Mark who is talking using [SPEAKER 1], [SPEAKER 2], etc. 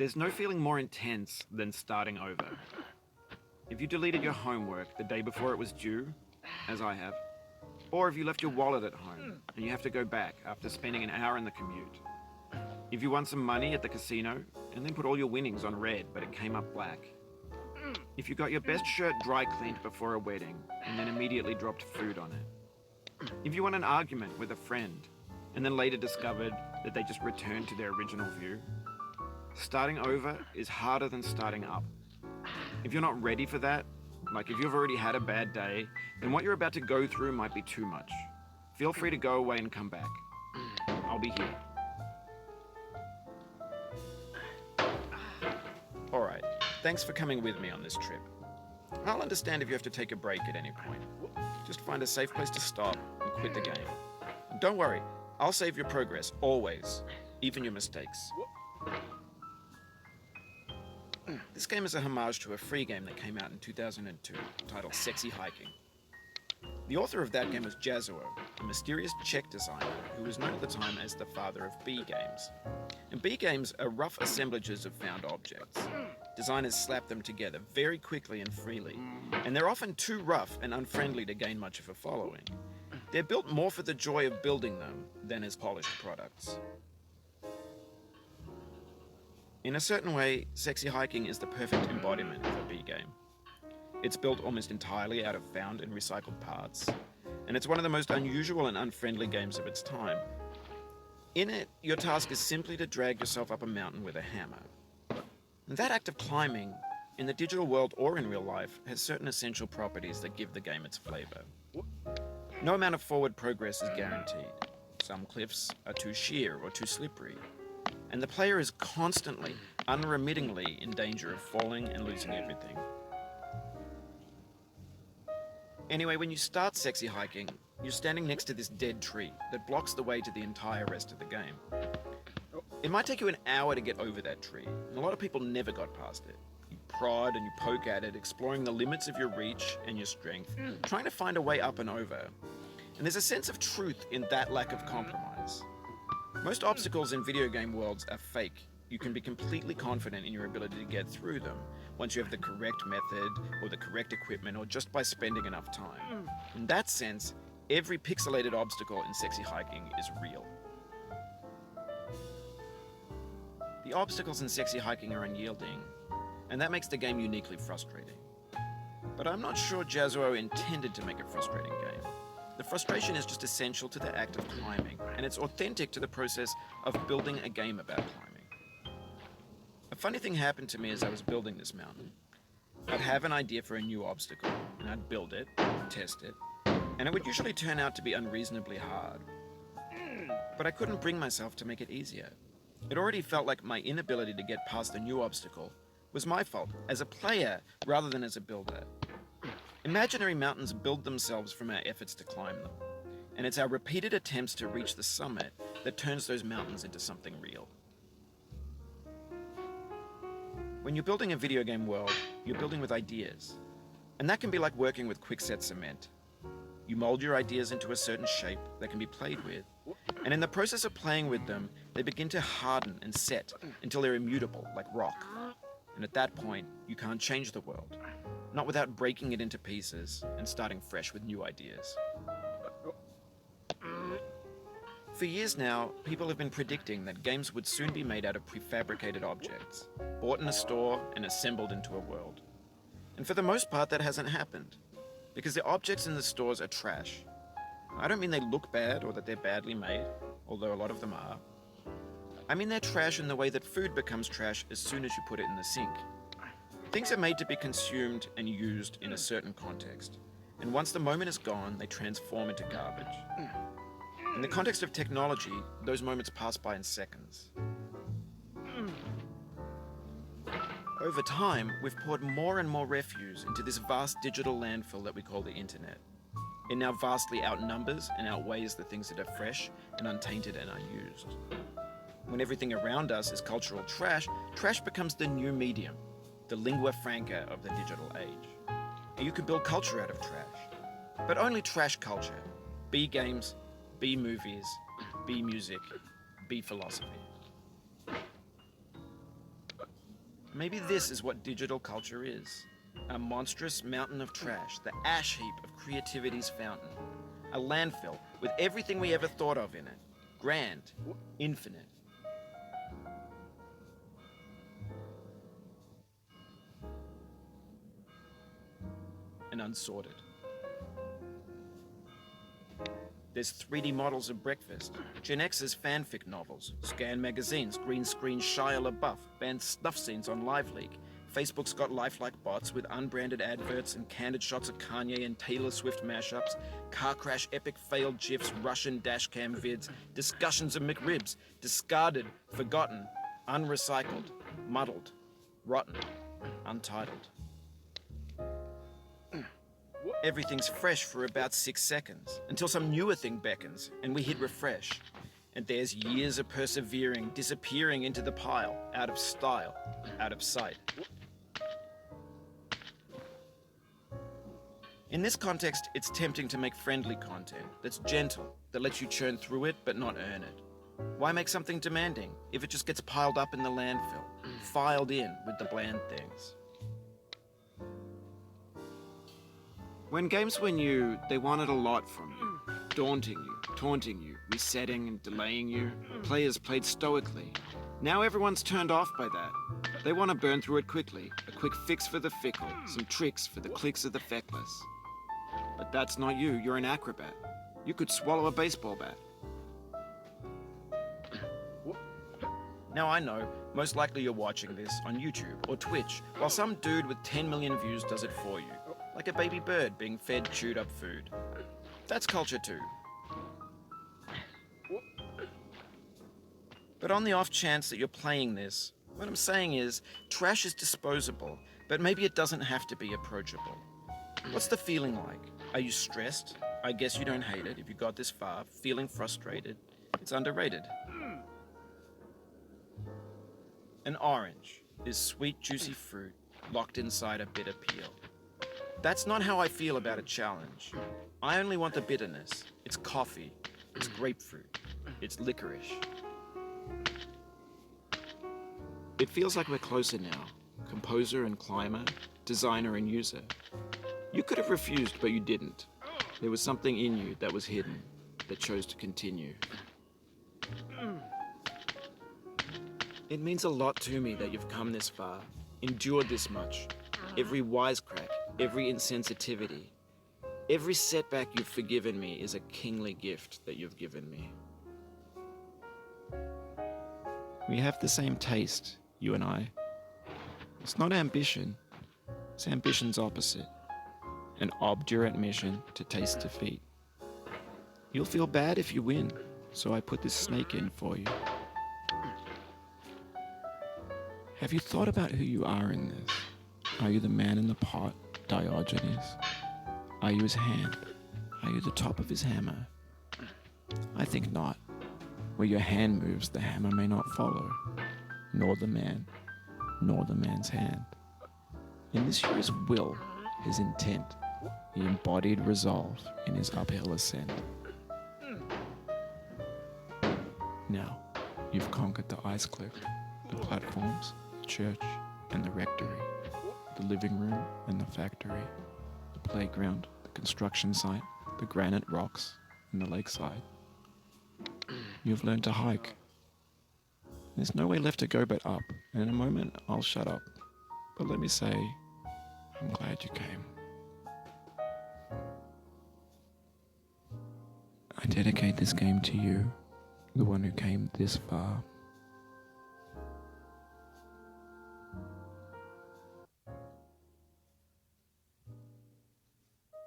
[SPEAKER 1] There's no feeling more intense than starting over. If you deleted your homework the day before it was due, as I have, or if you left your wallet at home and you have to go back after spending an hour in the commute. If you won some money at the casino and then put all your winnings on red but it came up black. If you got your best shirt dry cleaned before a wedding and then immediately dropped food on it. If you won an argument with a friend and then later discovered that they just returned to their original view. Starting over is harder than starting up. If you're not ready for that, like if you've already had a bad day, then what you're about to go through might be too much. Feel free to go away and come back. I'll be here. Alright, thanks for coming with me on this trip. I'll understand if you have to take a break at any point. Just find a safe place to stop and quit the game. And don't worry, I'll save your progress, always, even your mistakes. This game is a homage to a free game that came out in 2002, titled Sexy Hiking. The author of that game was R.K.O, a mysterious Czech designer who was known at the time as the father of B games. And B games are rough assemblages of found objects. Designers slap them together very quickly and freely, and they're often too rough and unfriendly to gain much of a following. They're built more for the joy of building them than as polished products. In a certain way, Sexy Hiking is the perfect embodiment of a B game. It's built almost entirely out of found and recycled parts, and it's one of the most unusual and unfriendly games of its time. In it, your task is simply to drag yourself up a mountain with a hammer. And that act of climbing, in the digital world or in real life, has certain essential properties that give the game its flavor. No amount of forward progress is guaranteed. Some cliffs are too sheer or too slippery, and the player is constantly, unremittingly in danger of falling and losing everything. Anyway, when you start Sexy Hiking, you're standing next to this dead tree that blocks the way to the entire rest of the game. It might take you an hour to get over that tree, and a lot of people never got past it. You prod and you poke at it, exploring the limits of your reach and your strength, trying to find a way up and over. And there's a sense of truth in that lack of compromise. Most obstacles in video game worlds are fake. You can be completely confident in your ability to get through them once you have the correct method or the correct equipment or just by spending enough time. In that sense, every pixelated obstacle in Sexy Hiking is real. The obstacles in Sexy Hiking are unyielding, and that makes the game uniquely frustrating. But I'm not sure R.K.O intended to make a frustrating game. The frustration is just essential to the act of climbing, and it's authentic to the process of building a game about climbing. A funny thing happened to me as I was building this mountain. I'd have an idea for a new obstacle, and I'd build it, test it, and it would usually turn out to be unreasonably hard. But I couldn't bring myself to make it easier. It already felt like my inability to get past the new obstacle was my fault, as a player rather than as a builder. Imaginary mountains build themselves from our efforts to climb them, and it's our repeated attempts to reach the summit that turns those mountains into something real. When you're building a video game world, you're building with ideas, and that can be like working with quickset cement. You mold your ideas into a certain shape that can be played with, and in the process of playing with them, they begin to harden and set until they're immutable, like rock. And at that point, you can't change the world, not without breaking it into pieces and starting fresh with new ideas. For years now, people have been predicting that games would soon be made out of prefabricated objects, bought in a store and assembled into a world. And for the most part, that hasn't happened, because the objects in the stores are trash. I don't mean they look bad or that they're badly made, although a lot of them are. I mean they're trash in the way that food becomes trash as soon as you put it in the sink. Things are made to be consumed and used in a certain context, and once the moment is gone, they transform into garbage. In the context of technology, those moments pass by in seconds. Over time, we've poured more and more refuse into this vast digital landfill that we call the internet. It now vastly outnumbers and outweighs the things that are fresh and untainted and unused. When everything around us is cultural trash, trash becomes the new medium, the lingua franca of the digital age. And you can build culture out of trash, but only trash culture. B games, B movies, B music, B philosophy. Maybe this is what digital culture is. A monstrous mountain of trash, the ash heap of creativity's fountain. A landfill with everything we ever thought of in it. Grand, infinite. And unsorted. There's 3D models of breakfast, Gen X's fanfic novels, scan magazines, green screen Shia LaBeouf, banned snuff scenes on LiveLeak. Facebook's got lifelike bots with unbranded adverts and candid shots of Kanye and Taylor Swift mashups, car crash epic failed GIFs, Russian dashcam vids, discussions of McRibs, discarded, forgotten, unrecycled, muddled, rotten, untitled. Everything's fresh for about 6 seconds, until some newer thing beckons, and we hit refresh. And there's years of persevering, disappearing into the pile, out of style, out of sight. In this context, it's tempting to make friendly content that's gentle, that lets you churn through it but not earn it. Why make something demanding if it just gets piled up in the landfill, filed in with the bland things? When games were new, they wanted a lot from you. Daunting you, taunting you, resetting and delaying you. Players played stoically. Now everyone's turned off by that. They want to burn through it quickly. A quick fix for the fickle. Some tricks for the clicks of the feckless. But that's not you. You're an acrobat. You could swallow a baseball bat. Now I know, most likely you're watching this on YouTube or Twitch, while some dude with 10 million views does it for you. Like a baby bird being fed chewed up food. That's culture too. But on the off chance that you're playing this, what I'm saying is, trash is disposable, but maybe it doesn't have to be approachable. What's the feeling like? Are you stressed? I guess you don't hate it if you got this far. Feeling frustrated? It's underrated. An orange is sweet, juicy fruit locked inside a bitter peel. That's not how I feel about a challenge. I only want the bitterness. It's coffee. It's grapefruit. It's licorice. It feels like we're closer now. Composer and climber, designer and user. You could have refused, but you didn't. There was something in you that was hidden, that chose to continue. It means a lot to me that you've come this far, endured this much. Every wisecrack, every insensitivity, every setback you've forgiven me is a kingly gift that you've given me. We have the same taste, you and I. It's not ambition, it's ambition's opposite. An obdurate mission to taste defeat. You'll feel bad if you win, so I put this snake in for you. Have you thought about who you are in this? Are you the man in the pot, Diogenes? Are you his hand? Are you the top of his hammer? I think not. Where your hand moves, the hammer may not follow, nor the man, nor the man's hand. In this you're his will, his intent, the embodied resolve in his uphill ascent. Now, you've conquered the ice cliff, the platforms, the church, and the rectory. The living room and the factory, the playground, the construction site, the granite rocks, and the lakeside. You've learned to hike. There's no way left to go but up, and in a moment I'll shut up. But let me say, I'm glad you came. I dedicate this game to you, the one who came this far.